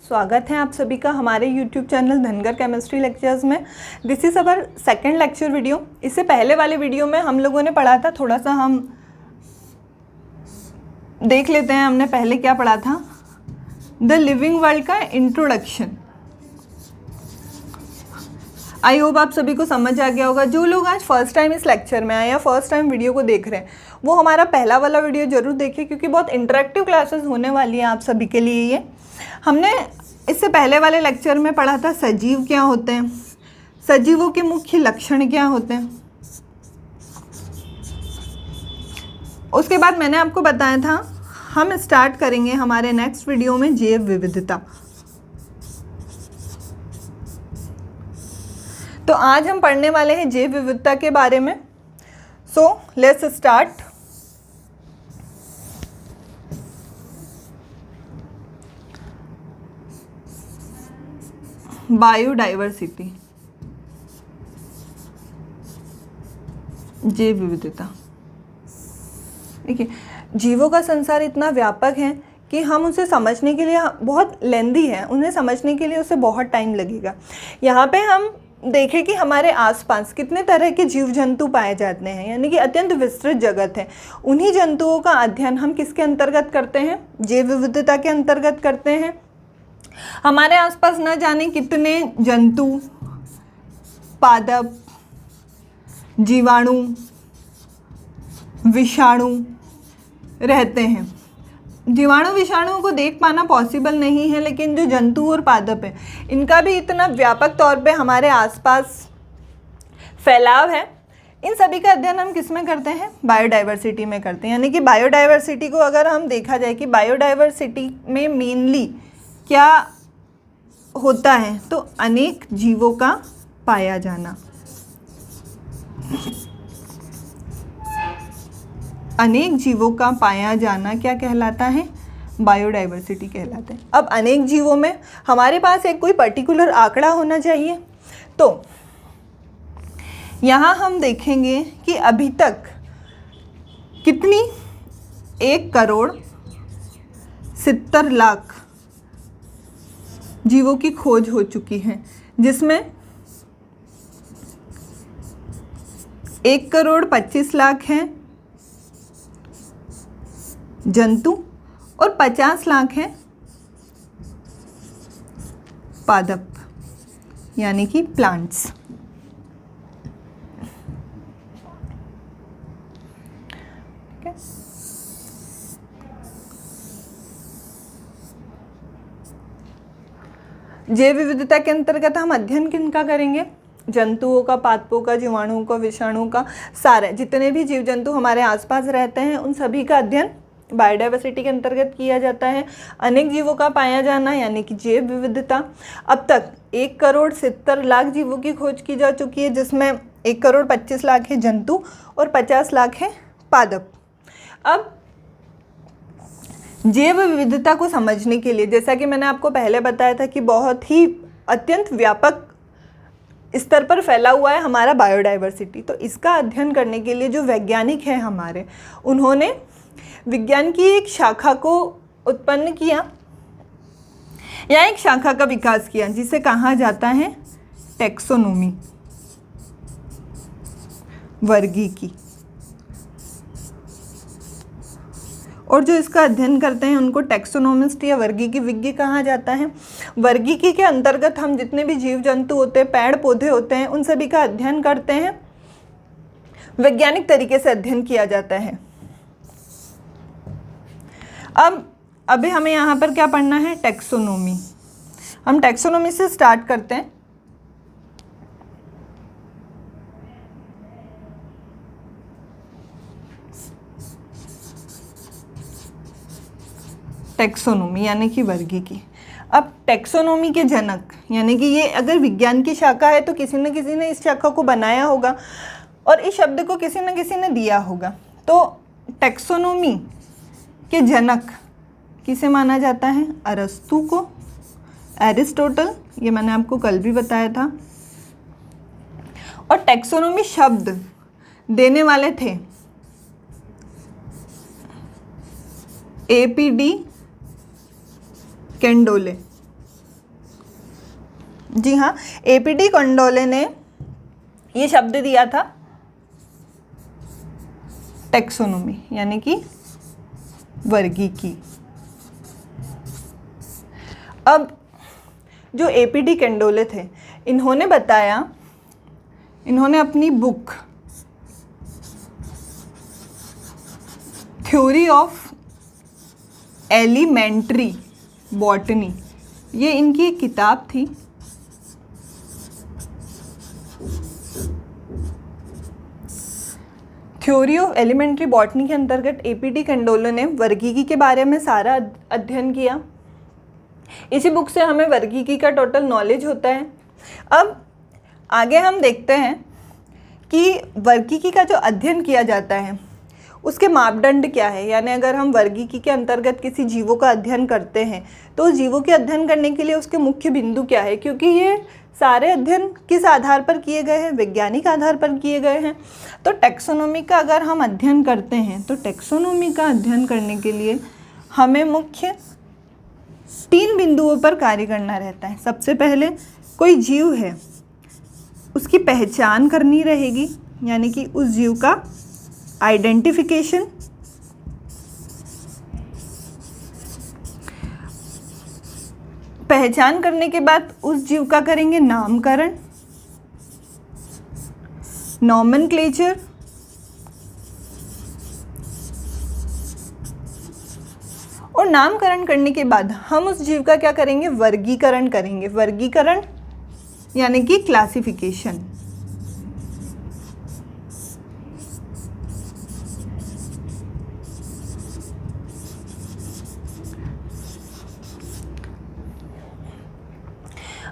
स्वागत है आप सभी का हमारे YouTube channel Dhangar chemistry lectures में। This is our second lecture video. इससे पहले वाले वीडियो में हम लोगों ने पढ़ा था, थोड़ा सा हम देख लेते हैं हमने पहले क्या पढ़ा था। द लिविंग वर्ल्ड का इंट्रोडक्शन। आई होप आप सभी को समझ आ गया होगा। जो लोग आज फर्स्ट टाइम इस लेक्चर में आए या फर्स्ट टाइम वीडियो को देख रहे हैं वो हमारा पहला वाला वीडियो जरूर देखें, क्योंकि बहुत इंटरेक्टिव क्लासेस होने वाली हैं आप सभी के लिए। ये हमने इससे पहले वाले लेक्चर में पढ़ा था सजीव क्या होते हैं, सजीवों के मुख्य लक्षण क्या होते हैं। उसके बाद मैंने आपको बताया था हम स्टार्ट करेंगे हमारे नेक्स्ट वीडियो में जैव विविधता। तो आज हम पढ़ने वाले हैं जैव विविधता के बारे में। So let's start. बायोडाइवर्सिटी, जैव विविधता। देखिए, जीवों का संसार इतना व्यापक है कि हम उसे समझने के लिए बहुत लेंदी है, उन्हें समझने के लिए उसे बहुत टाइम लगेगा। यहाँ पे हम देखें कि हमारे आसपास कितने तरह के जीव जंतु पाए जाते हैं, यानी कि अत्यंत विस्तृत जगत है। उन्हीं जंतुओं का अध्ययन हम किसके अंतर्गत करते हैं? जैव विविधता के अंतर्गत करते हैं। हमारे आसपास न जाने कितने जंतु, पादप, जीवाणु, विषाणु रहते हैं। जीवाणु विषाणुओं को देख पाना पॉसिबल नहीं है, लेकिन जो जंतु और पादप है इनका भी इतना व्यापक तौर पे हमारे आसपास फैलाव है। इन सभी का अध्ययन हम किस में करते हैं? बायोडाइवर्सिटी में करते हैं। यानी कि बायोडाइवर्सिटी को अगर हम देखा जाए कि बायोडाइवर्सिटी में मेनली क्या होता है, तो अनेक जीवों का पाया जाना। अनेक जीवों का पाया जाना क्या कहलाता है? बायोडाइवर्सिटी कहलाता है। अब अनेक जीवों में हमारे पास एक कोई पर्टिकुलर आंकड़ा होना चाहिए। तो यहाँ हम देखेंगे कि अभी तक कितनी 1,70,00,000 जीवों की खोज हो चुकी है, जिसमें 1,25,00,000 हैं जंतु और 50,00,000 हैं पादप, यानी कि प्लांट्स। जैव विविधता के अंतर्गत हम अध्ययन किनका करेंगे? जंतुओं का, पादपों का, जीवाणुओं का, विषाणुओं का, सारे जितने भी जीव जंतु हमारे आसपास रहते हैं उन सभी का अध्ययन बायोडाइवर्सिटी के अंतर्गत किया जाता है। अनेक जीवों का पाया जाना यानी कि जैव विविधता। अब तक 1,70,00,000 जीवों की खोज की जा चुकी है, जिसमें 1,25,00,000 है जंतु और 50,00,000 है पादप। अब जैव विविधता को समझने के लिए, जैसा कि मैंने आपको पहले बताया था कि बहुत ही अत्यंत व्यापक स्तर पर फैला हुआ है हमारा बायोडाइवर्सिटी। तो इसका अध्ययन करने के लिए जो वैज्ञानिक हैं हमारे, उन्होंने विज्ञान की एक शाखा को उत्पन्न किया या एक शाखा का विकास किया, जिसे कहा जाता है टैक्सोनॉमी, वर्गीकी। और जो इसका अध्ययन करते हैं उनको टैक्सोनॉमिस्ट या वर्गीकी विज्ञ कहा जाता है। वर्गीकी के अंतर्गत हम जितने भी जीव जंतु होते हैं, पेड़ पौधे होते हैं, उन सभी का अध्ययन करते हैं। वैज्ञानिक तरीके से अध्ययन किया जाता है। अब अभी हमें यहाँ पर क्या पढ़ना है? टैक्सोनॉमी। हम टैक्सोनॉमी से स्टार्ट करते हैं। टैक्सोनॉमी यानी कि वर्गीकी। अब टैक्सोनॉमी के जनक, यानी कि ये अगर विज्ञान की शाखा है तो किसी न किसी ने इस शाखा को बनाया होगा और इस शब्द को किसी न किसी ने दिया होगा। तो टैक्सोनॉमी के जनक किसे माना जाता है? अरस्तु को, एरिस्टोटल, ये मैंने आपको कल भी बताया था। और टैक्सोनॉमी शब्द देने वाले थे एपीडी कैंडोले। जी हाँ, एपीडी कंडोले ने ये शब्द दिया था टैक्सोनॉमी, यानी कि वर्गीकी। अब जो एपीडी कंडोले थे, इन्होंने बताया, इन्होंने अपनी book theory of elementary botany, ये इनकी एक किताब थी। थ्योरी ऑफ एलिमेंट्री बॉटनी के अंतर्गत एपीडी कंडोले ने वर्गीकी के बारे में सारा अध्ययन किया। इसी बुक से हमें वर्गीकी का टोटल नॉलेज होता है। अब आगे हम देखते हैं कि वर्गीकी का जो अध्ययन किया जाता है उसके मापदंड क्या है, यानी अगर हम वर्गीकी के अंतर्गत किसी जीवों का अध्ययन करते हैं तो जीवों के अध्ययन करने के लिए उसके मुख्य बिंदु क्या है, क्योंकि ये सारे अध्ययन किस आधार पर किए गए हैं, वैज्ञानिक आधार पर किए गए हैं। तो टैक्सोनॉमी का अगर हम अध्ययन करते हैं तो टैक्सोनॉमी का अध्ययन करने के लिए हमें मुख्य 3 बिंदुओं पर कार्य करना रहता है। सबसे पहले कोई जीव है उसकी पहचान करनी रहेगी, यानी कि उस जीव का आइडेंटिफिकेशन। पहचान करने के बाद उस जीव का करेंगे नामकरण, नॉमेनक्लेचर, और नामकरण करने के बाद हम उस जीव का क्या करेंगे, वर्गीकरण करेंगे। वर्गीकरण यानी कि क्लासिफिकेशन।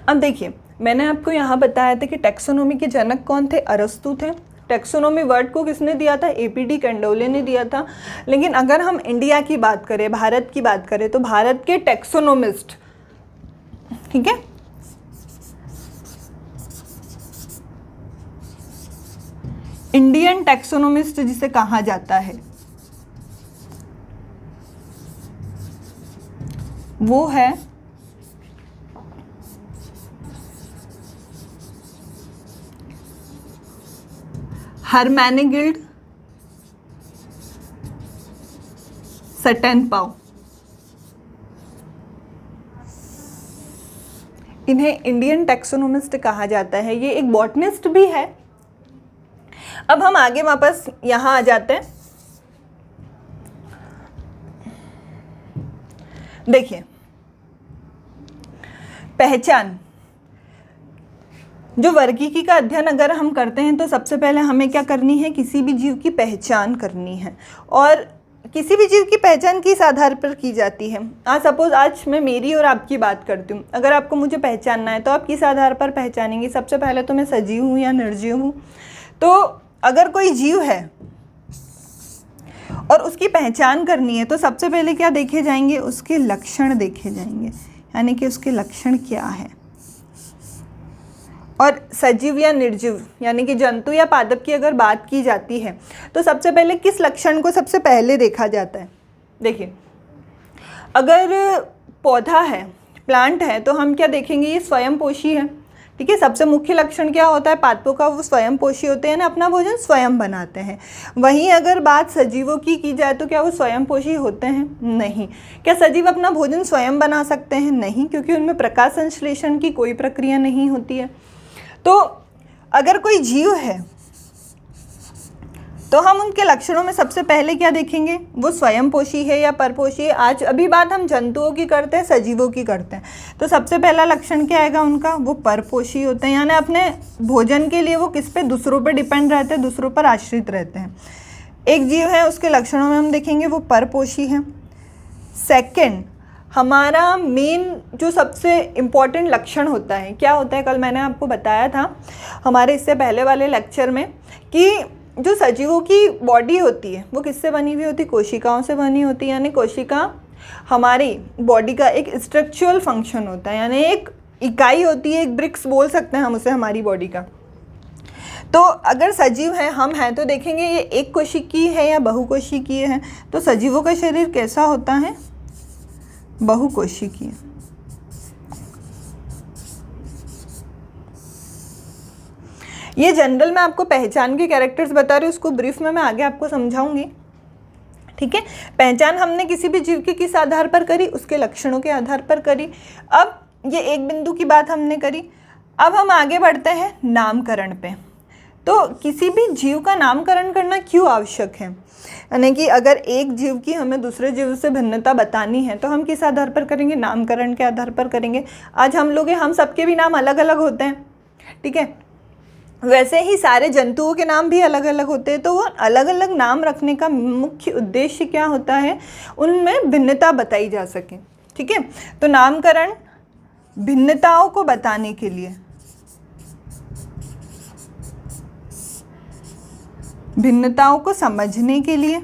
अब देखिए, मैंने आपको यहाँ बताया था कि टैक्सोनॉमी के जनक कौन थे, अरस्तु थे। टैक्सोनॉमी वर्ड को किसने दिया था, एपीडी कंडोले ने दिया था। लेकिन अगर हम इंडिया की बात करें, भारत की बात करें, तो भारत के टैक्सोनोमिस्ट, ठीक है, इंडियन टैक्सोनोमिस्ट जिसे कहा जाता है, वो है हरमैनिगिल्ड सटेनपाउ। इन्हें इंडियन टैक्सोनोमिस्ट कहा जाता है। ये एक बॉटनिस्ट भी है। अब हम आगे वापस यहाँ आ जाते हैं। देखिए, पहचान, जो वर्गीकी का अध्ययन अगर हम करते हैं तो सबसे पहले हमें क्या करनी है, किसी भी जीव की पहचान करनी है। और किसी भी जीव की पहचान किस आधार पर की जाती है। सपोज आज मैं मेरी और आपकी बात करती हूँ, अगर आपको मुझे पहचानना है तो आप किस आधार पर पहचानेंगे, सबसे पहले तो मैं सजीव हूँ या निर्जीव हूँ। तो अगर कोई जीव है और उसकी पहचान करनी है तो सबसे पहले क्या देखे जाएंगे, उसके लक्षण देखे जाएंगे, यानी कि उसके लक्षण क्या है। और सजीव या निर्जीव यानी कि जंतु या पादप की अगर बात की जाती है तो सबसे पहले किस लक्षण को सबसे पहले देखा जाता है। देखिए, अगर पौधा है, प्लांट है, तो हम क्या देखेंगे, ये स्वयंपोषी है, ठीक है। सबसे मुख्य लक्षण क्या होता है पादपों का, वो स्वयंपोषी होते हैं ना, अपना भोजन स्वयं बनाते हैं। वहीं अगर बात सजीवों की जाए तो क्या वो स्वयंपोषी होते हैं, नहीं। क्या सजीव अपना भोजन स्वयं बना सकते हैं, नहीं, क्योंकि उनमें प्रकाश संश्लेषण की कोई प्रक्रिया नहीं होती है। तो अगर कोई जीव है तो हम उनके लक्षणों में सबसे पहले क्या देखेंगे, वो स्वयंपोषी है या परपोषी है। आज अभी बात हम जंतुओं की करते हैं, सजीवों की करते हैं। तो सबसे पहला लक्षण क्या आएगा उनका, वो परपोषी होते हैं, यानी अपने भोजन के लिए वो किस पे, दूसरों पे डिपेंड रहते हैं, दूसरों पर आश्रित रहते हैं। एक जीव है, उसके लक्षणों में हम देखेंगे वो परपोषी है। सेकेंड, हमारा मेन जो सबसे इम्पॉर्टेंट लक्षण होता है, क्या होता है, कल मैंने आपको बताया था हमारे इससे पहले वाले लेक्चर में कि जो सजीवों की बॉडी होती है वो किससे बनी हुई होती है, कोशिकाओं से बनी होती है। यानी कोशिका हमारी बॉडी का एक स्ट्रक्चरल फंक्शन होता है, यानी एक इकाई होती है, एक ब्रिक्स बोल सकते हैं हम उसे हमारी बॉडी का। तो अगर सजीव है, हम हैं, तो देखेंगे ये एक कोशिकीय है या बहुकोशिकीय है। तो सजीवों का शरीर कैसा होता है, बहुकोशिकीय। ये जनरल मैं आपको पहचान के कैरेक्टर्स बता रही हूँ, उसको ब्रीफ में मैं आगे आपको समझाऊंगी, ठीक है। पहचान हमने किसी भी जीव के किस आधार पर करी, उसके लक्षणों के आधार पर करी। अब ये एक बिंदु की बात हमने करी। अब हम आगे बढ़ते हैं नामकरण पे। तो किसी भी जीव का नामकरण करना क्यों आवश्यक है, यानी कि अगर एक जीव की हमें दूसरे जीव से भिन्नता बतानी है तो हम किस आधार पर करेंगे, नामकरण के आधार पर करेंगे। आज हम लोग हम सबके भी नाम अलग अलग होते हैं, ठीक है, वैसे ही सारे जंतुओं के नाम भी अलग अलग होते हैं। तो वो अलग अलग नाम रखने का मुख्य उद्देश्य क्या होता है, उनमें भिन्नता बताई जा सके, ठीक है। तो नामकरण भिन्नताओं को बताने के लिए, भिन्नताओं को समझने के लिए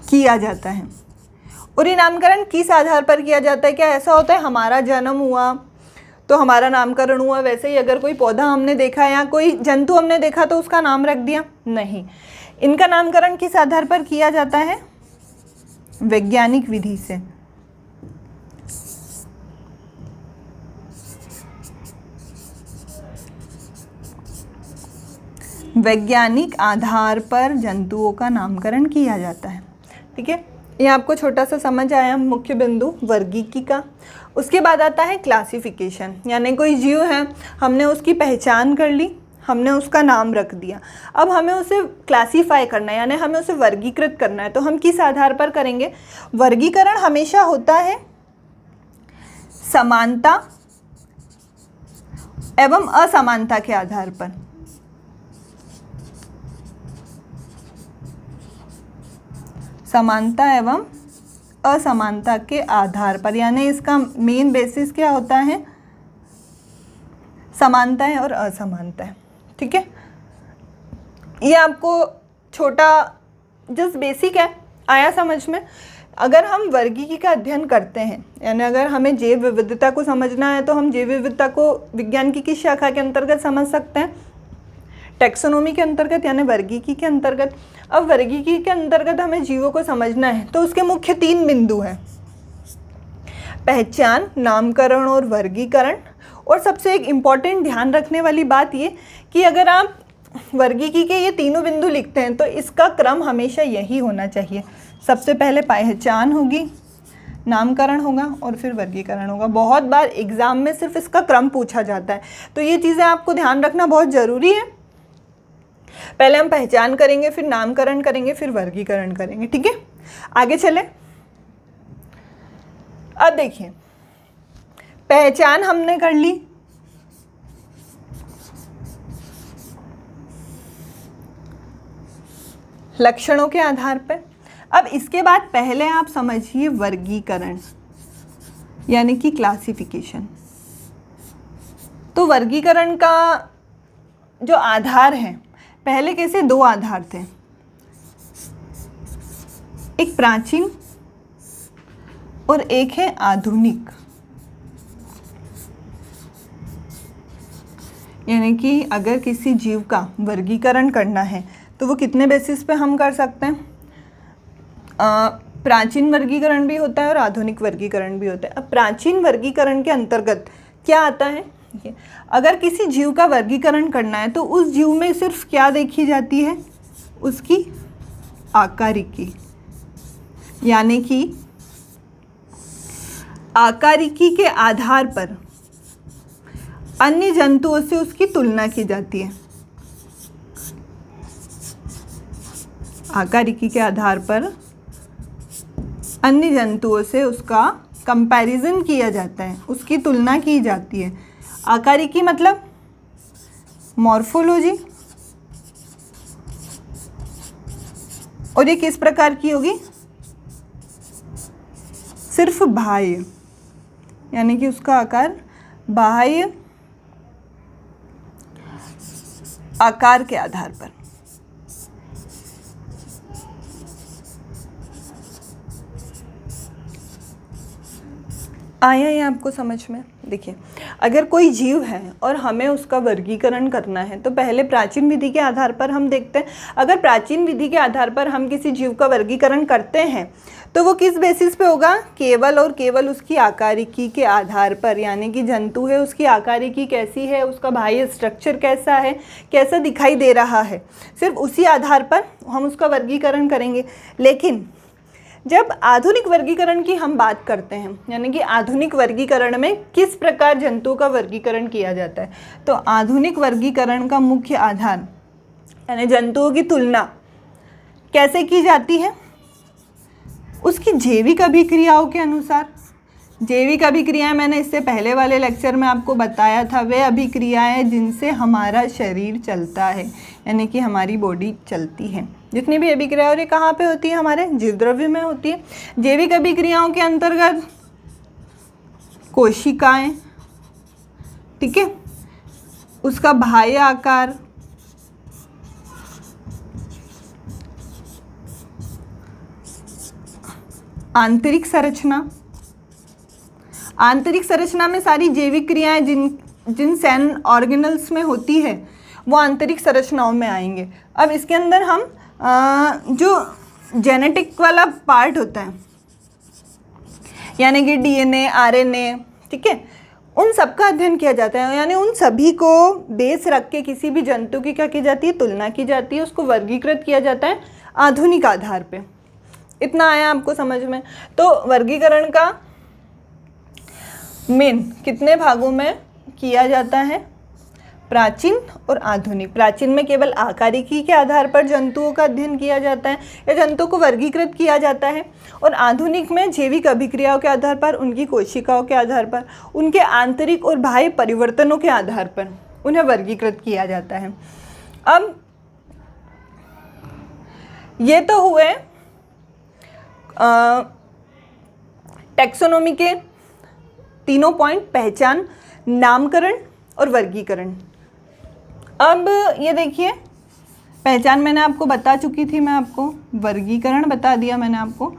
किया जाता है। और ये नामकरण किस आधार पर किया जाता है, क्या ऐसा होता है हमारा जन्म हुआ तो हमारा नामकरण हुआ, वैसे ही अगर कोई पौधा हमने देखा या कोई जंतु हमने देखा तो उसका नाम रख दिया, नहीं। इनका नामकरण किस आधार पर किया जाता है, वैज्ञानिक विधि से। वैज्ञानिक आधार पर जंतुओं का नामकरण किया जाता है, ठीक है। ये आपको छोटा सा समझ आया मुख्य बिंदु वर्गीकी का। उसके बाद आता है क्लासिफिकेशन, यानी कोई जीव है, हमने उसकी पहचान कर ली, हमने उसका नाम रख दिया, अब हमें उसे क्लासीफाई करना है, यानी हमें उसे वर्गीकृत करना है। तो हम किस आधार पर करेंगे, वर्गीकरण हमेशा होता है समानता एवं असमानता के आधार पर। समानता एवं असमानता के आधार पर, यानी इसका मेन बेसिस क्या होता है, समानता है और असमानता है, ठीक है। ये आपको छोटा जस्ट बेसिक है, आया समझ में। अगर हम वर्गीकी का अध्ययन करते हैं, यानी अगर हमें जैव विविधता को समझना है तो हम जैव विविधता को विज्ञान की किस शाखा के अंतर्गत समझ सकते हैं, टैक्सोनॉमी के अंतर्गत, यानी वर्गीकी के अंतर्गत। अब वर्गीकी के अंतर्गत हमें जीवों को समझना है तो उसके मुख्य 3 बिंदु हैं, पहचान, नामकरण और वर्गीकरण। और सबसे एक इम्पॉर्टेंट ध्यान रखने वाली बात ये कि अगर आप वर्गीकी के ये तीनों बिंदु लिखते हैं तो इसका क्रम हमेशा यही होना चाहिए, सबसे पहले पहचान होगी, नामकरण होगा और फिर वर्गीकरण होगा। बहुत बार एग्जाम में सिर्फ इसका क्रम पूछा जाता है, तो ये चीज़ें आपको ध्यान रखना बहुत ज़रूरी है। पहले हम पहचान करेंगे, फिर नामकरण करेंगे, फिर वर्गीकरण करेंगे, ठीक है। आगे चले। अब देखिए, पहचान हमने कर ली, लक्षणों के आधार पर। अब इसके बाद पहले आप समझिए वर्गीकरण, यानी कि क्लासिफिकेशन। तो वर्गीकरण का जो आधार है, पहले कैसे 2 आधार थे, एक प्राचीन और एक है आधुनिक। यानी कि अगर किसी जीव का वर्गीकरण करना है तो वो कितने बेसिस पे हम कर सकते हैं, प्राचीन वर्गीकरण भी होता है और आधुनिक वर्गीकरण भी होता है। अब प्राचीन वर्गीकरण के अंतर्गत क्या आता है, अगर किसी जीव का वर्गीकरण करना है तो उस जीव में सिर्फ क्या देखी जाती है, उसकी आकारिकी, यानी कि आकारिकी के आधार पर अन्य जंतुओं से उसकी तुलना की जाती है। आकारिकी के आधार पर अन्य जंतुओं से उसका कंपैरिजन किया जाता है, उसकी तुलना की जाती है। आकारिकी मतलब मॉर्फोलॉजी, और ये किस प्रकार की होगी, सिर्फ बाह्य, यानी कि उसका आकार बाह्य आकार के आधार पर। आया ये आपको समझ में। देखिए, अगर कोई जीव है और हमें उसका वर्गीकरण करना है तो पहले प्राचीन विधि के आधार पर हम देखते हैं। अगर प्राचीन विधि के आधार पर हम किसी जीव का वर्गीकरण करते हैं तो वो किस बेसिस पे होगा? केवल और केवल उसकी आकारिकी के आधार पर, यानी कि जंतु है उसकी आकारिकी कैसी है, उसका बाह्य स्ट्रक्चर कैसा है, कैसा दिखाई दे रहा है, सिर्फ उसी आधार पर हम उसका वर्गीकरण करेंगे। लेकिन जब आधुनिक वर्गीकरण की हम बात करते हैं, यानी कि आधुनिक वर्गीकरण में किस प्रकार जंतुओं का वर्गीकरण किया जाता है, तो आधुनिक वर्गीकरण का मुख्य आधार यानी जंतुओं की तुलना कैसे की जाती है? उसकी जैविक अभिक्रियाओं के अनुसार। जैविक अभिक्रियाएं मैंने इससे पहले वाले लेक्चर में आपको बताया था, वे अभिक्रियाएं जिनसे हमारा शरीर चलता है, यानी कि हमारी बॉडी चलती है। जितनी भी अभिक्रिया और ये कहाँ पे होती है? हमारे जीवद्रव्य में होती है। जैविक अभिक्रियाओं के अंतर्गत कोशिकाएं, ठीक है, उसका बाह्य आकार, आंतरिक संरचना। आंतरिक संरचना में सारी जैविक क्रियाएं जिन सेल ऑर्गेनल्स में होती है वो आंतरिक संरचनाओं में आएंगे। अब इसके अंदर हम जो जेनेटिक वाला पार्ट होता है, यानी कि डीएनए, आरएनए, ठीक है, उन सब का अध्ययन किया जाता है, यानी उन सभी को बेस रख के किसी भी जंतु की क्या की जाती है? तुलना की जाती है, उसको वर्गीकृत किया जाता है आधुनिक आधार पे। इतना आया आपको समझ में? तो वर्गीकरण का मेन कितने भागों में किया जाता है? प्राचीन और आधुनिक। प्राचीन में केवल आकारिकी के आधार पर जंतुओं का अध्ययन किया जाता है या जंतुओं को वर्गीकृत किया जाता है, और आधुनिक में जैविक अभिक्रियाओं के आधार पर, उनकी कोशिकाओं के आधार पर, उनके आंतरिक और बाह्य परिवर्तनों के आधार पर उन्हें वर्गीकृत किया जाता है। अब ये तो हुए टैक्सोनॉमी के तीनों पॉइंट: पहचान, नामकरण और वर्गीकरण। अब ये देखिए, पहचान मैंने आपको बता चुकी थी, मैं आपको वर्गीकरण बता दिया मैंने आपको।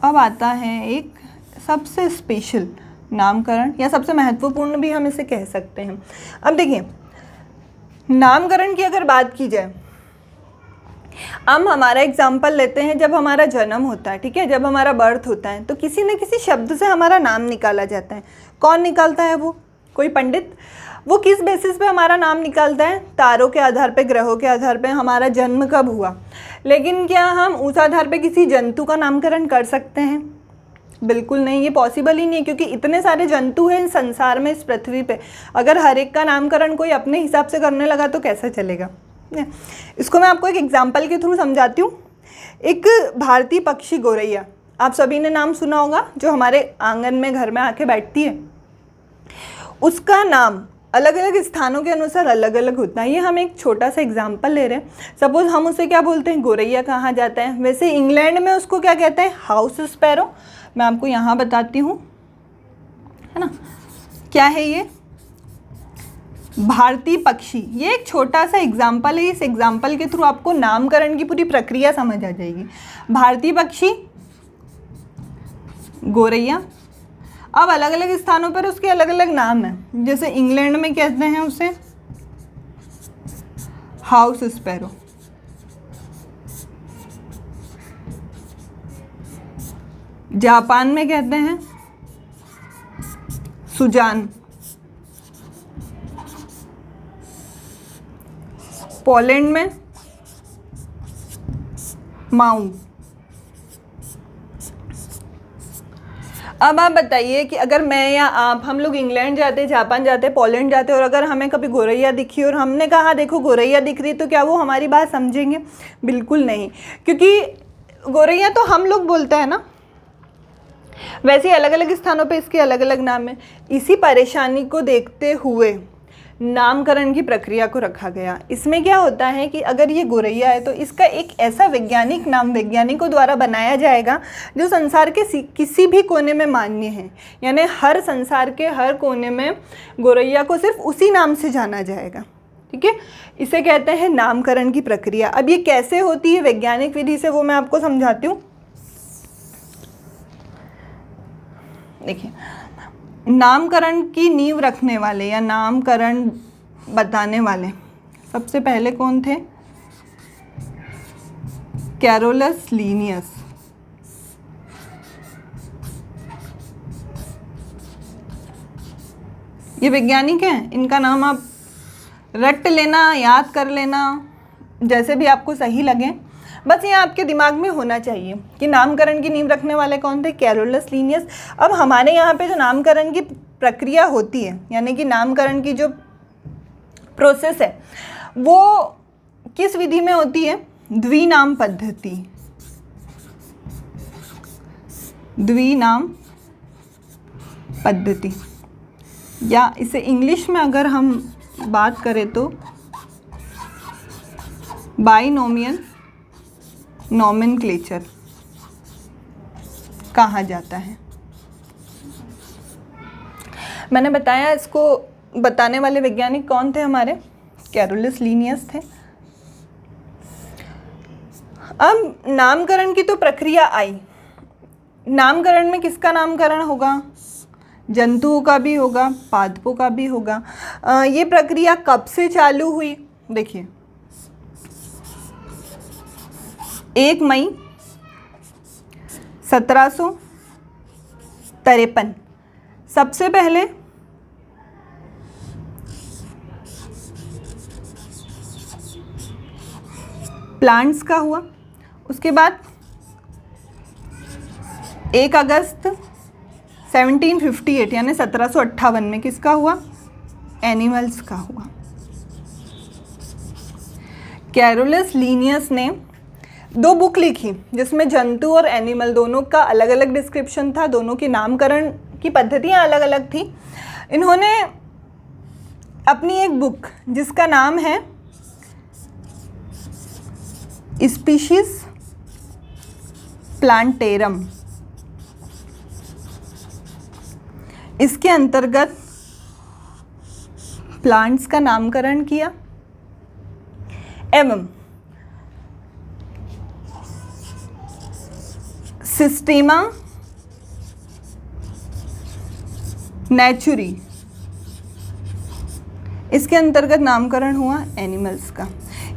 अब आता है एक सबसे स्पेशल नामकरण, या सबसे महत्वपूर्ण भी हम इसे कह सकते हैं। अब देखिए, नामकरण की अगर बात की जाए, हम हमारा एग्जाम्पल लेते हैं, जब हमारा जन्म होता है, ठीक है, जब हमारा बर्थ होता है तो किसी न किसी शब्द से हमारा नाम निकाला जाता है। कौन निकालता है? वो कोई पंडित। वो किस बेसिस पे हमारा नाम निकालता है? तारों के आधार पे, ग्रहों के आधार पे हमारा जन्म कब हुआ। लेकिन क्या हम उस आधार पे किसी जंतु का नामकरण कर सकते हैं? बिल्कुल नहीं, ये पॉसिबल ही नहीं है, क्योंकि इतने सारे जंतु हैं इस संसार में, इस पृथ्वी पे। अगर हर एक का नामकरण कोई अपने हिसाब से करने लगा तो कैसा चलेगा? इसको मैं आपको एक एग्जाम्पल के थ्रू समझाती हूँ। एक भारतीय पक्षी गौरैया, आप सभी ने नाम सुना होगा, जो हमारे आंगन में घर में आके बैठती है। उसका नाम अलग अलग स्थानों के अनुसार अलग अलग होता है। ये हम एक छोटा सा एग्जाम्पल ले रहे हैं। सपोज हम उसे क्या बोलते हैं? गौरैया कहा जाता है। वैसे इंग्लैंड में उसको क्या कहते हैं? House sparrow. मैं आपको यहाँ बताती हूँ, है ना, क्या है ये? भारतीय पक्षी। ये एक छोटा सा एग्जाम्पल है, इस एग्जाम्पल के थ्रू आपको नामकरण की पूरी प्रक्रिया समझ आ जाएगी। भारतीय पक्षी गौरैया। अब अलग अलग स्थानों पर उसके अलग अलग नाम हैं। जैसे इंग्लैंड में कहते हैं उसे हाउस स्पैरो, जापान में कहते हैं सुजान, पोलैंड में माऊ। अब आप बताइए कि अगर मैं या आप, हम लोग इंग्लैंड जाते, जापान जाते, पोलैंड जाते, और अगर हमें कभी गौरैया दिखी और हमने कहा देखो गौरैया दिख रही, तो क्या वो हमारी बात समझेंगे? बिल्कुल नहीं, क्योंकि गौरैया तो हम लोग बोलते हैं ना। वैसे ही अलग अलग स्थानों पे इसके अलग अलग नाम हैं। इसी परेशानी को देखते हुए नामकरण की प्रक्रिया को रखा गया। इसमें क्या होता है कि अगर ये गौरैया है तो इसका एक ऐसा वैज्ञानिक नाम वैज्ञानिकों द्वारा बनाया जाएगा जो संसार के किसी भी कोने में मान्य है, यानी हर संसार के हर कोने में गौरैया को सिर्फ उसी नाम से जाना जाएगा। ठीक है, इसे कहते हैं नामकरण की प्रक्रिया। अब ये कैसे होती है वैज्ञानिक विधि से, वो मैं आपको समझाती हूँ। देखिए, नामकरण की नींव रखने वाले या नामकरण बताने वाले सबसे पहले कौन थे? Carolus Linnaeus. ये वैज्ञानिक हैं, इनका नाम आप रट लेना, याद कर लेना, जैसे भी आपको सही लगे, बस ये आपके दिमाग में होना चाहिए कि नामकरण की नींव रखने वाले कौन थे, कैरोलस लीनियस। अब हमारे यहाँ पे जो नामकरण की प्रक्रिया होती है, यानी कि नामकरण की जो प्रोसेस है, वो किस विधि में होती है? द्विनाम पद्धति। द्विनाम पद्धति, या इसे इंग्लिश में अगर हम बात करें तो बाइनोमियल नॉमेनक्लेचर कहा जाता है। मैंने बताया, इसको बताने वाले वैज्ञानिक कौन थे हमारे? कैरोलस लीनियस थे। अब नामकरण की तो प्रक्रिया आई, नामकरण में किसका नामकरण होगा? जंतुओं का भी होगा, पादपों का भी होगा। ये प्रक्रिया कब से चालू हुई? देखिए, 1 मई 1753 सबसे पहले प्लांट्स का हुआ। उसके बाद 1 अगस्त 1758 यानी 1758 में किसका हुआ? एनिमल्स का हुआ। कैरोलस लीनियस ने 2 बुक लिखी जिसमें जंतु और एनिमल दोनों का अलग अलग डिस्क्रिप्शन था, दोनों की नामकरण की पद्धतियाँ अलग अलग थी। इन्होंने अपनी एक बुक जिसका नाम है स्पीशीज प्लांटेरम, इसके अंतर्गत प्लांट्स का नामकरण किया एवं सिस्टेमा नेचुरी, इसके अंतर्गत नामकरण हुआ एनिमल्स का।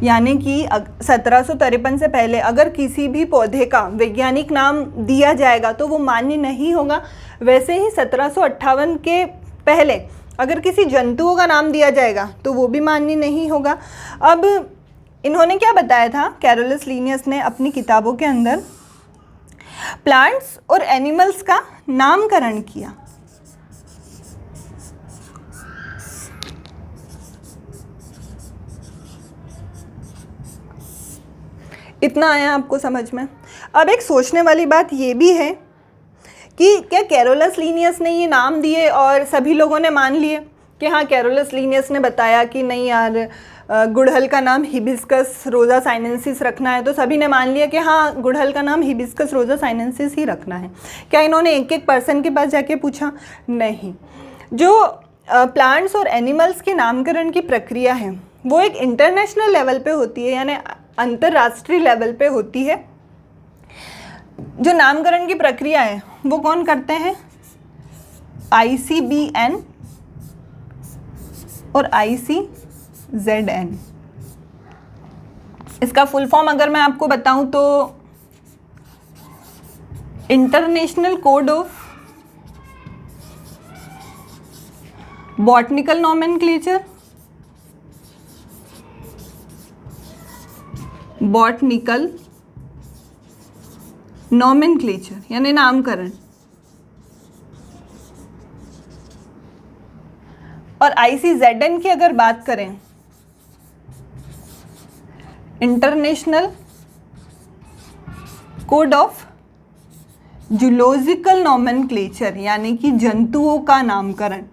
यानी कि 1753 से पहले अगर किसी भी पौधे का वैज्ञानिक नाम दिया जाएगा तो वो मान्य नहीं होगा। वैसे ही 1758 के पहले अगर किसी जंतुओं का नाम दिया जाएगा तो वो भी मान्य नहीं होगा। अब इन्होंने क्या बताया था, कैरोलस लीनियस ने अपनी किताबों के अंदर प्लांट्स और एनिमल्स का नामकरण किया। इतना आया आपको समझ में? अब एक सोचने वाली बात ये भी है कि क्या कैरोलस लीनियस ने ये नाम दिए और सभी लोगों ने मान लिए कि हाँ, कैरोलस लीनियस ने बताया कि नहीं यार, गुड़हल का नाम हिबिस्कस रोजा साइनेंसिस रखना है, तो सभी ने मान लिया कि हाँ, गुड़हल का नाम हिबिस्कस रोजा साइनेंसिस ही रखना है। क्या इन्होंने एक एक पर्सन के पास जाके पूछा? नहीं। जो प्लांट्स और एनिमल्स के नामकरण की प्रक्रिया है वो एक इंटरनेशनल लेवल पे होती है, यानी अंतर्राष्ट्रीय लेवल पे होती है। जो नामकरण की प्रक्रिया है वो कौन करते हैं? ICBN और ICZN। इसका फुल फॉर्म अगर मैं आपको बताऊं तो international code of botanical nomenclature, botanical nomenclature यानी नामकरण, और ICZN की अगर बात करें, international code of zoological nomenclature यानी कि जंतुओं का नामकरण।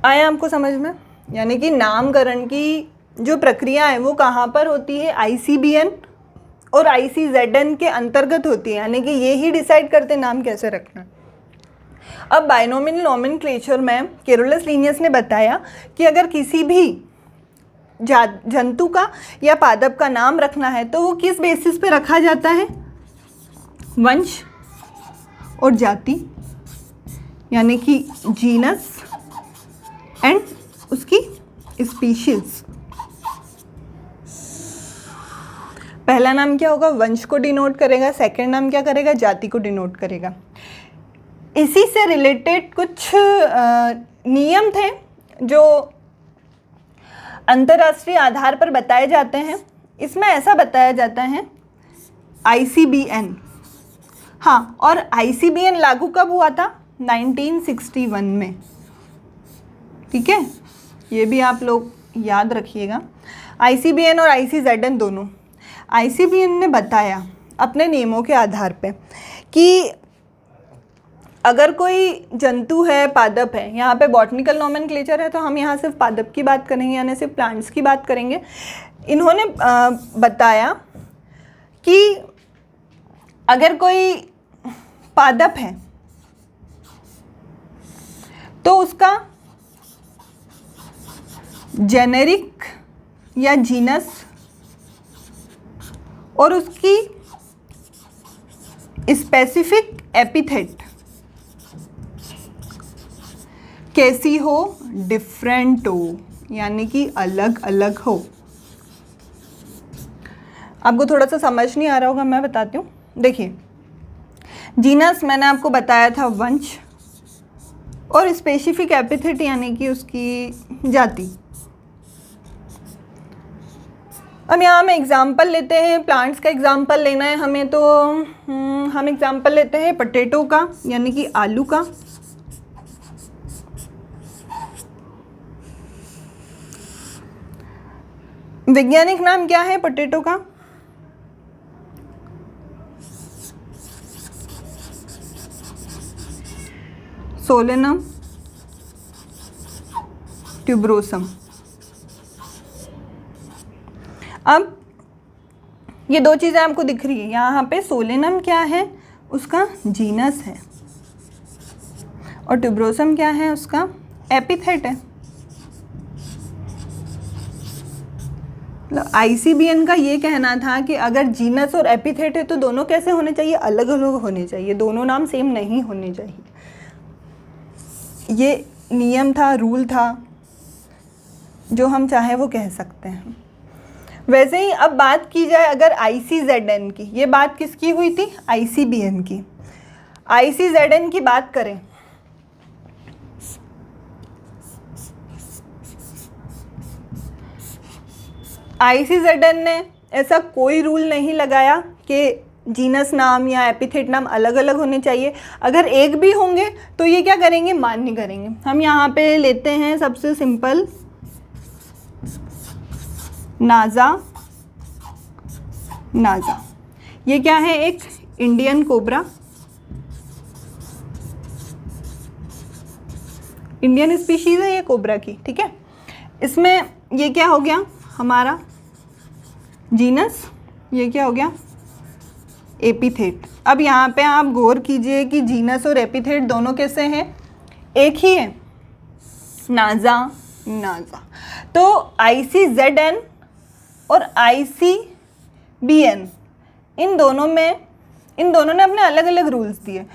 आया आपको समझ में? यानी कि नामकरण की जो प्रक्रिया है वो कहाँ पर होती है? ICBN और ICZN के अंतर्गत होती है, यानी कि ये ही डिसाइड करते नाम कैसे रखना। अब बाइनोमियल नॉमेनक्लेचर में कैरोलस लीनियस ने बताया कि अगर किसी भी जंतु का या पादप का नाम रखना है तो वो किस बेसिस पे रखा जाता है? वंश और जाति, यानी कि जीनस एंड उसकी स्पीशीज। पहला नाम क्या होगा, वंश को डिनोट करेगा, सेकंड नाम क्या करेगा, जाति को डिनोट करेगा। इसी से रिलेटेड कुछ नियम थे जो अंतर्राष्ट्रीय आधार पर बताए जाते हैं। इसमें ऐसा बताया जाता है ICBN, हाँ, और ICBN लागू कब हुआ था, 1961 में, ठीक है, ये भी आप लोग याद रखिएगा। ICBN और ICZN दोनों। ICBN ने बताया अपने नियमों के आधार पे कि अगर कोई जंतु है, पादप है, यहाँ पे बॉटनिकल नोमेनक्लेचर है तो हम यहाँ सिर्फ पादप की बात करेंगे, यानी सिर्फ प्लांट्स की बात करेंगे। इन्होंने बताया कि अगर कोई पादप है तो उसका जेनेरिक या जीनस और उसकी स्पेसिफिक एपिथेट कैसी हो, डिफरेंट हो, यानी कि अलग अलग हो। आपको थोड़ा सा समझ नहीं आ रहा होगा, मैं बताती हूँ। देखिए, जीनस मैंने आपको बताया था वंश, और स्पेसिफिक एपिथेट यानी कि उसकी जाति। अब यहाँ हम एग्जाम्पल लेते हैं, प्लांट्स का एग्जाम्पल लेना है हमें, तो हम एग्जाम्पल लेते हैं पोटैटो का, यानी कि आलू का। वैज्ञानिक नाम क्या है पोटैटो का, सोलेनम ट्यूबरोसम। अब ये दो चीज़ें आपको दिख रही है, यहाँ पे सोलेनम क्या है, उसका जीनस है, और ट्यूबरोसम क्या है, उसका एपिथेट है। मतलब ICBN का ये कहना था कि अगर जीनस और एपिथेट है तो दोनों कैसे होने चाहिए, अलग अलग होने चाहिए, दोनों नाम सेम नहीं होने चाहिए। ये नियम था, रूल था, जो हम चाहे वो कह सकते हैं। वैसे ही अब बात की जाए अगर ICZN की, ये बात किसकी हुई थी, ICBN की। ICZN की बात करें, ICZN ने ऐसा कोई रूल नहीं लगाया कि जीनस नाम या एपिथेट नाम अलग अलग होने चाहिए। अगर एक भी होंगे तो ये क्या करेंगे, मान्य करेंगे। हम यहाँ पे लेते हैं सबसे सिंपल नाजा। ये क्या है, एक इंडियन कोबरा, इंडियन स्पीशीज है ये कोबरा की, ठीक है। इसमें ये क्या हो गया हमारा जीनस, ये क्या हो गया एपिथेट। अब यहाँ पे आप गौर कीजिए कि जीनस और एपिथेट दोनों कैसे हैं, एक ही है, नाजा। तो ICZN और ICBN इन दोनों ने अपने अलग अलग रूल्स दिए।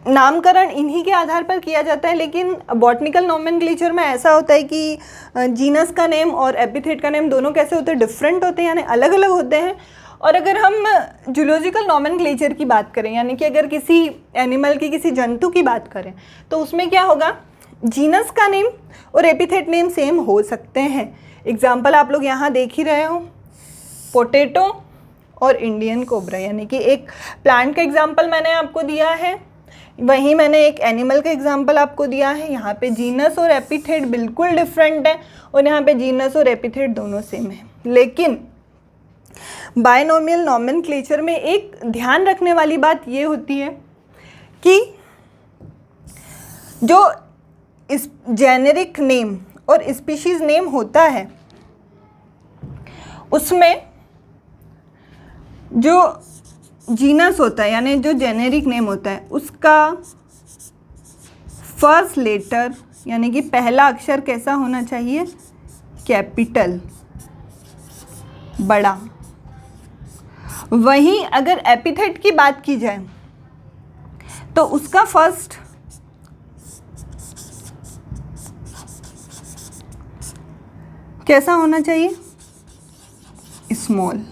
नामकरण इन्हीं के आधार पर किया जाता है, लेकिन बॉटनिकल नोमेनक्लेचर में ऐसा होता है कि जीनस का नेम और एपिथेट का नेम दोनों कैसे होते हैं, डिफरेंट होते हैं, यानी अलग अलग होते हैं। और अगर हम जूलॉजिकल नोमेनक्लेचर की बात करें, यानी कि अगर किसी एनिमल की, किसी जंतु की बात करें, तो उसमें क्या होगा, जीनस का नेम और एपिथेट नेम सेम हो सकते हैं। एग्जाम्पल आप लोग यहाँ देख ही रहे हो, पोटैटो और इंडियन कोबरा, यानी कि एक प्लांट का एग्जाम्पल मैंने आपको दिया है, वहीं मैंने एक एनिमल का एग्जाम्पल आपको दिया है। यहाँ पे जीनस और एपिथेट बिल्कुल डिफरेंट है, और यहाँ पे जीनस और एपिथेट दोनों सेम है। लेकिन बायनोमियल नोमेनक्लेचर में एक ध्यान रखने वाली बात ये होती है कि जो इस जेनेरिक नेम और स्पीशीज नेम होता है, उसमें जो जीनस होता है, यानी जो जेनेरिक नेम होता है, उसका फर्स्ट लेटर यानी कि पहला अक्षर कैसा होना चाहिए, कैपिटल, बड़ा। वहीं अगर एपिथेट की बात की जाए तो उसका फर्स्ट कैसा होना चाहिए, स्मॉल।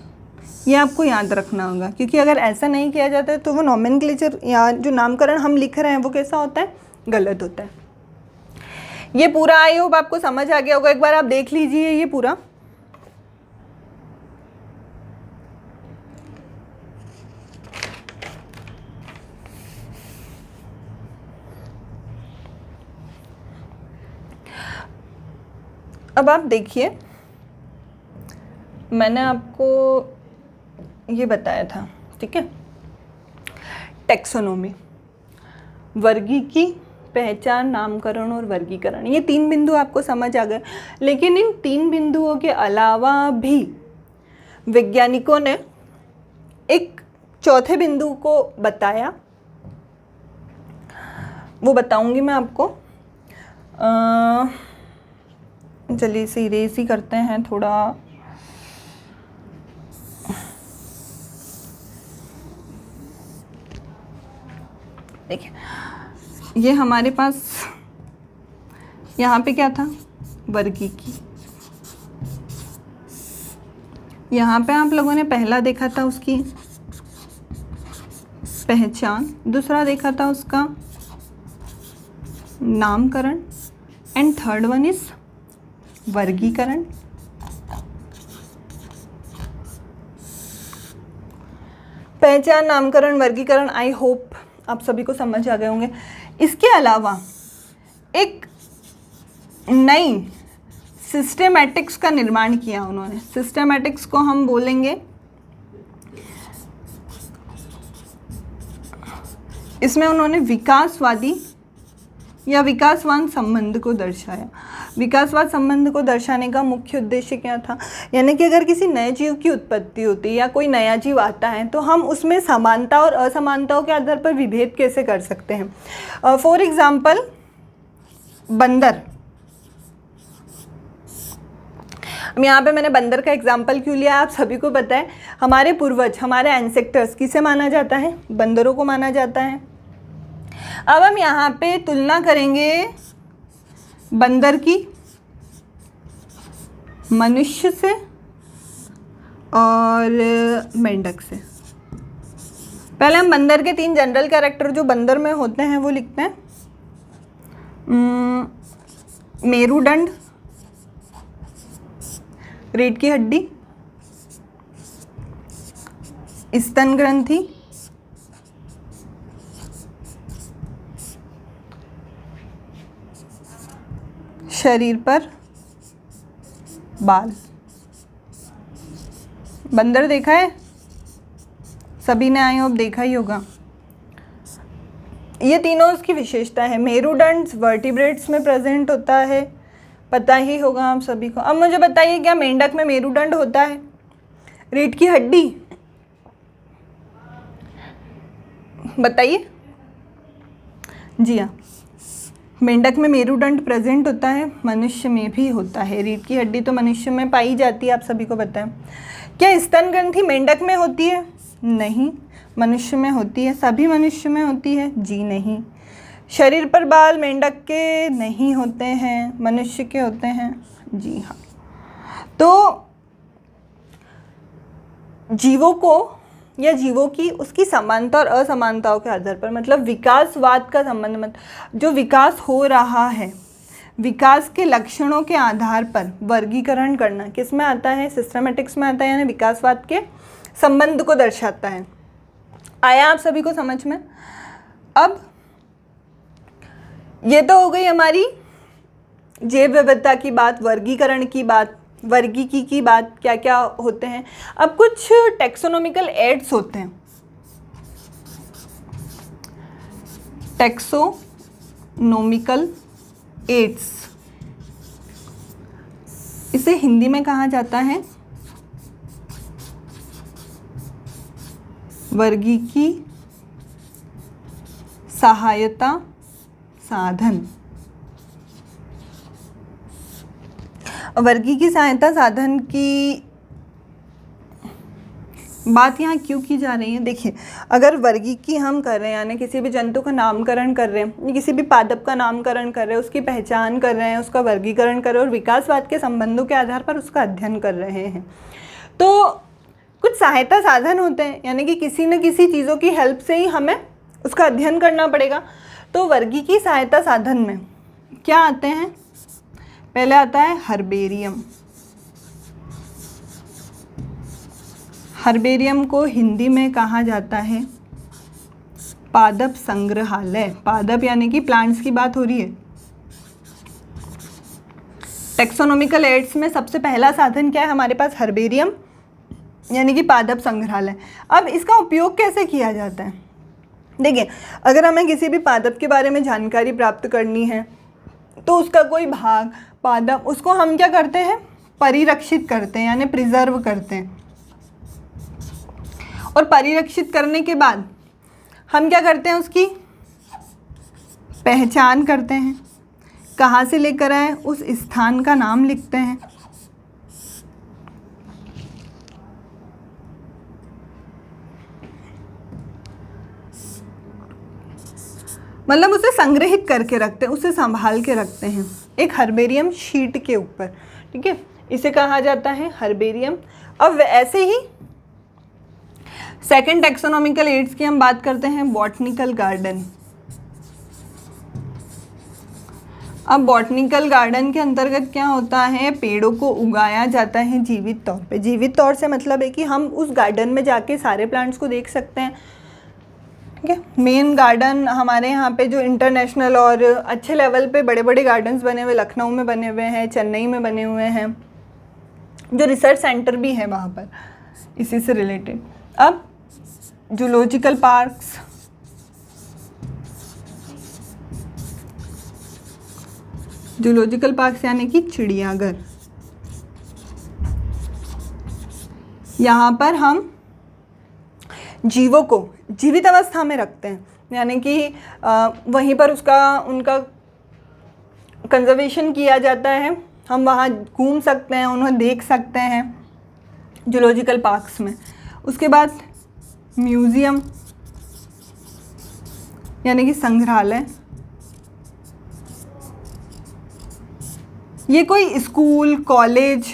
ये आपको याद रखना होगा, क्योंकि अगर ऐसा नहीं किया जाता है तो वो नॉमेनक्लेचर या जो नामकरण हम लिख रहे हैं वो कैसा होता है, गलत होता है। ये पूरा आई होप आपको समझ आ गया होगा। एक बार आप देख लीजिए ये पूरा। अब आप देखिए, मैंने आपको ये बताया था, ठीक है, टैक्सोनॉमी, वर्गीकी, पहचान, नामकरण और वर्गीकरण, ये 3 बिंदु आपको समझ आ गए। लेकिन इन 3 बिंदुओं के अलावा भी वैज्ञानिकों ने एक चौथे बिंदु को बताया, वो बताऊंगी मैं आपको। चलिए इसे इरेज ही करते हैं थोड़ा। देखिए, ये हमारे पास यहाँ पे क्या था, वर्गीकी। यहाँ पे आप लोगों ने पहला देखा था उसकी पहचान, दूसरा देखा था उसका नामकरण, एंड थर्ड वन इज वर्गीकरण। पहचान, नामकरण, वर्गीकरण, आई होप आप सभी को समझ आ गए होंगे। इसके अलावा एक नई सिस्टेमैटिक्स का निर्माण किया उन्होंने। सिस्टेमैटिक्स को हम बोलेंगे, इसमें उन्होंने विकासवादी या विकासवान संबंध को दर्शाया। विकासवाद संबंध को दर्शाने का मुख्य उद्देश्य क्या था, यानी कि अगर किसी नए जीव की उत्पत्ति होती है या कोई नया जीव आता है तो हम उसमें समानता और असमानताओं के आधार पर विभेद कैसे कर सकते हैं। फॉर एग्जाम्पल बंदर। अब यहाँ पे मैंने बंदर का एग्जाम्पल क्यों लिया, आप सभी को पता है हमारे पूर्वज, हमारे एंसेस्टर्स किसे माना जाता है, बंदरों को माना जाता है। अब हम यहाँ पे तुलना करेंगे बंदर की मनुष्य से और मेंढक से। पहले हम बंदर के 3 जनरल कैरेक्टर जो बंदर में होते हैं वो लिखते हैं। मेरुदंड, रीढ़ की हड्डी, स्तन ग्रंथि, शरीर पर बाल। बंदर देखा है सभी ने, आए अब देखा ही होगा। ये तीनों उसकी विशेषता है। मेरुदंड वर्टिब्रेट्स में प्रेजेंट होता है, पता ही होगा आप सभी को। अब मुझे बताइए क्या मेंढक में मेरुदंड होता है, रीढ़ की हड्डी, बताइए। जी हाँ, मेंढक में मेरुदंड प्रेजेंट होता है, मनुष्य में भी होता है। रीढ़ की हड्डी तो मनुष्य में पाई जाती है, आप सभी को पता है। क्या स्तन ग्रंथि मेंढक में होती है? नहीं, मनुष्य में होती है। सभी मनुष्य में होती है? जी नहीं। शरीर पर बाल मेंढक के नहीं होते हैं, मनुष्य के होते हैं। जी हाँ। तो जीवों को या जीवों की उसकी समानता और असमानताओं के आधार पर, मतलब विकासवाद का संबंध, मतलब जो विकास हो रहा है, विकास के लक्षणों के आधार पर वर्गीकरण करना किस में आता है, सिस्टमैटिक्स में आता है, यानी विकासवाद के संबंध को दर्शाता है। आया आप सभी को समझ में? अब ये तो हो गई हमारी जैव विविधता की बात, वर्गीकरण की बात, वर्गीकी की बात, क्या क्या होते हैं। अब कुछ टैक्सोनॉमिकल एड्स होते हैं। टैक्सोनॉमिकल एड्स, इसे हिंदी में कहा जाता है वर्गीकी सहायता साधन। वर्गीकी सहायता साधन की बात यहाँ क्यों की जा रही है? देखिए, अगर वर्गीकी हम कर रहे हैं, यानी किसी भी जंतु का नामकरण कर रहे हैं, किसी भी पादप का नामकरण कर रहे हैं, उसकी पहचान कर रहे हैं, उसका वर्गीकरण कर रहे हैं और विकासवाद के संबंधों के आधार पर उसका अध्ययन कर रहे हैं, तो कुछ सहायता साधन होते हैं, यानी कि किसी न किसी चीज़ों की हेल्प से ही हमें उसका अध्ययन करना पड़ेगा। तो वर्गीकी सहायता साधन में क्या आते हैं? पहले आता है हर्बेरियम। हर्बेरियम को हिंदी में कहा जाता है पादप संग्रहालय। पादप यानी कि प्लांट्स की बात हो रही है। टेक्सोनोमिकल एड्स में सबसे पहला साधन क्या है हमारे पास? हर्बेरियम यानी कि पादप संग्रहालय। अब इसका उपयोग कैसे किया जाता है? देखिए, अगर हमें किसी भी पादप के बारे में जानकारी प्राप्त करनी है तो उसका कोई भाग, पादप, उसको हम क्या करते हैं? परिरक्षित करते हैं, यानी प्रिजर्व करते हैं। और परिरक्षित करने के बाद हम क्या करते हैं? उसकी पहचान करते हैं, कहाँ से लेकर आए उस स्थान का नाम लिखते हैं। मतलब उसे संग्रहित करके रखते हैं, उसे संभाल के रखते हैं एक हर्बेरियम शीट के ऊपर, ठीक है। इसे कहा जाता है हर्बेरियम। अब ऐसे ही सेकंड टेक्सोनोमिकल एड्स की हम बात करते हैं, बॉटनिकल गार्डन। अब बॉटनिकल गार्डन के अंतर्गत क्या होता है? पेड़ों को उगाया जाता है जीवित तौर पे। जीवित तौर से मतलब है कि हम उस गार्डन में जाके सारे प्लांट्स को देख सकते हैं, ठीक है। मेन गार्डन हमारे यहाँ पे जो इंटरनेशनल और अच्छे लेवल पे बड़े बड़े गार्डन्स बने हुए, लखनऊ में बने हुए हैं, चेन्नई में बने हुए हैं, जो रिसर्च सेंटर भी है वहाँ पर इसी से रिलेटेड। अब जूलॉजिकल पार्क्स, जूलॉजिकल पार्क्स यानी कि चिड़ियाघर। यहाँ पर हम जीवों को जीवित अवस्था में रखते हैं, यानी कि वहीं पर उनका कंजर्वेशन किया जाता है। हम वहाँ घूम सकते हैं, उन्हें देख सकते हैं जूलॉजिकल पार्क्स में। उसके बाद म्यूज़ियम यानी कि संग्रहालय। ये कोई स्कूल, कॉलेज,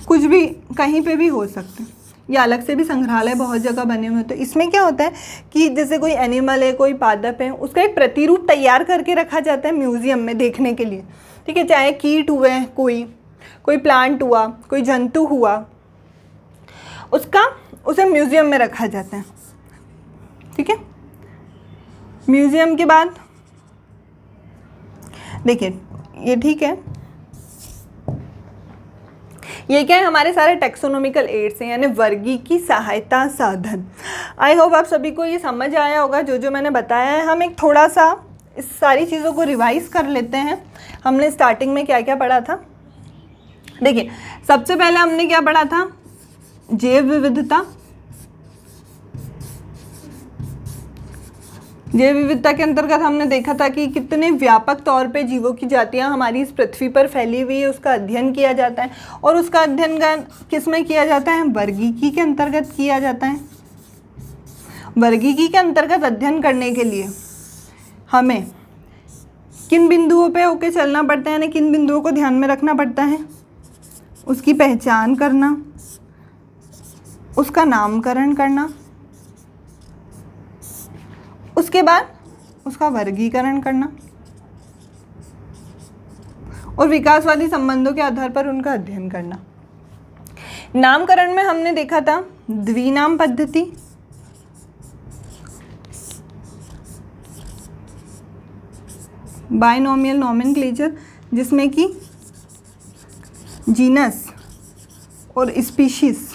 कुछ भी, कहीं पे भी हो सकते हैं। ये अलग से भी संग्रहालय बहुत जगह बने हुए हैं। तो इसमें क्या होता है कि जैसे कोई एनिमल है, कोई पादप है, उसका एक प्रतिरूप तैयार करके रखा जाता है म्यूज़ियम में देखने के लिए, ठीक है। चाहे कीट हुए, कोई प्लांट हुआ, कोई जंतु हुआ, उसे म्यूज़ियम में रखा जाता है, ठीक है। म्यूज़ियम के बाद देखिए, ये ठीक है, ये क्या है? हमारे सारे टेक्सोनोमिकल एड्स हैं, यानी वर्गीकी सहायता साधन। आई होप आप सभी को ये समझ आया होगा जो जो मैंने बताया है। हम एक थोड़ा सा इस सारी चीज़ों को रिवाइज कर लेते हैं। हमने स्टार्टिंग में क्या क्या पढ़ा था? देखिए, सबसे पहले हमने क्या पढ़ा था? जैव विविधता। जैव विविधता के अंतर्गत हमने देखा था कि कितने व्यापक तौर पे जीवों की जातियां हमारी इस पृथ्वी पर फैली हुई है, उसका अध्ययन किया जाता है। और उसका अध्ययन किस में किया जाता है? वर्गीकी के अंतर्गत किया जाता है। वर्गीकी के अंतर्गत अध्ययन करने के लिए हमें किन बिंदुओं पे होके चलना पड़ता है, यानी किन बिंदुओं को ध्यान में रखना पड़ता है? उसकी पहचान करना, उसका नामकरण करना, उसके बाद उसका वर्गीकरण करना और विकासवादी संबंधों के आधार पर उनका अध्ययन करना। नामकरण में हमने देखा था द्विनाम पद्धति, बाइनोमियल नोमेनक्लेचर, जिसमें कि जीनस और स्पीशीज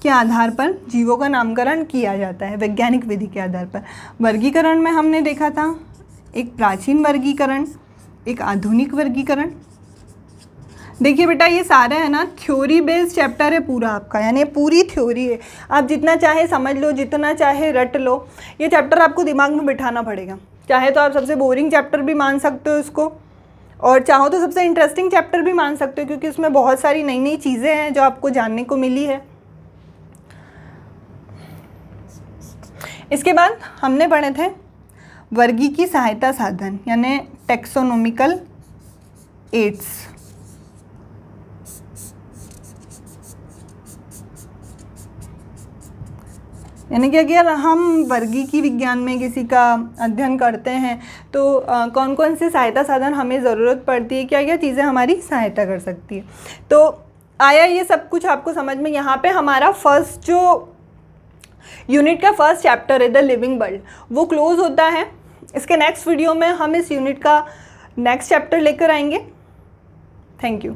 के आधार पर जीवों का नामकरण किया जाता है वैज्ञानिक विधि के आधार पर। वर्गीकरण में हमने देखा था एक प्राचीन वर्गीकरण, एक आधुनिक वर्गीकरण। देखिए बेटा, ये सारा है ना थ्योरी बेस्ड चैप्टर है पूरा आपका, यानी पूरी थ्योरी है। आप जितना चाहे समझ लो, जितना चाहे रट लो, ये चैप्टर आपको दिमाग में बिठाना पड़ेगा। चाहे तो आप सबसे बोरिंग चैप्टर भी मान सकते हो इसको, और चाहो तो सबसे इंटरेस्टिंग चैप्टर भी मान सकते हो, क्योंकि इसमें बहुत सारी नई नई चीज़ें हैं जो आपको जानने को मिली है। इसके बाद हमने पढ़े थे वर्गीकी सहायता साधन, यानी टेक्सोनोमिकल एड्स। यानी कि अगर हम वर्गीकी विज्ञान में किसी का अध्ययन करते हैं तो कौन कौन से सहायता साधन हमें ज़रूरत पड़ती है, क्या क्या चीज़ें हमारी सहायता कर सकती है। तो आया ये सब कुछ आपको समझ में। यहाँ पे हमारा फर्स्ट जो यूनिट का फर्स्ट चैप्टर है द लिविंग वर्ल्ड वो क्लोज होता है। इसके नेक्स्ट वीडियो में हम इस यूनिट का नेक्स्ट चैप्टर लेकर आएंगे। Thank you.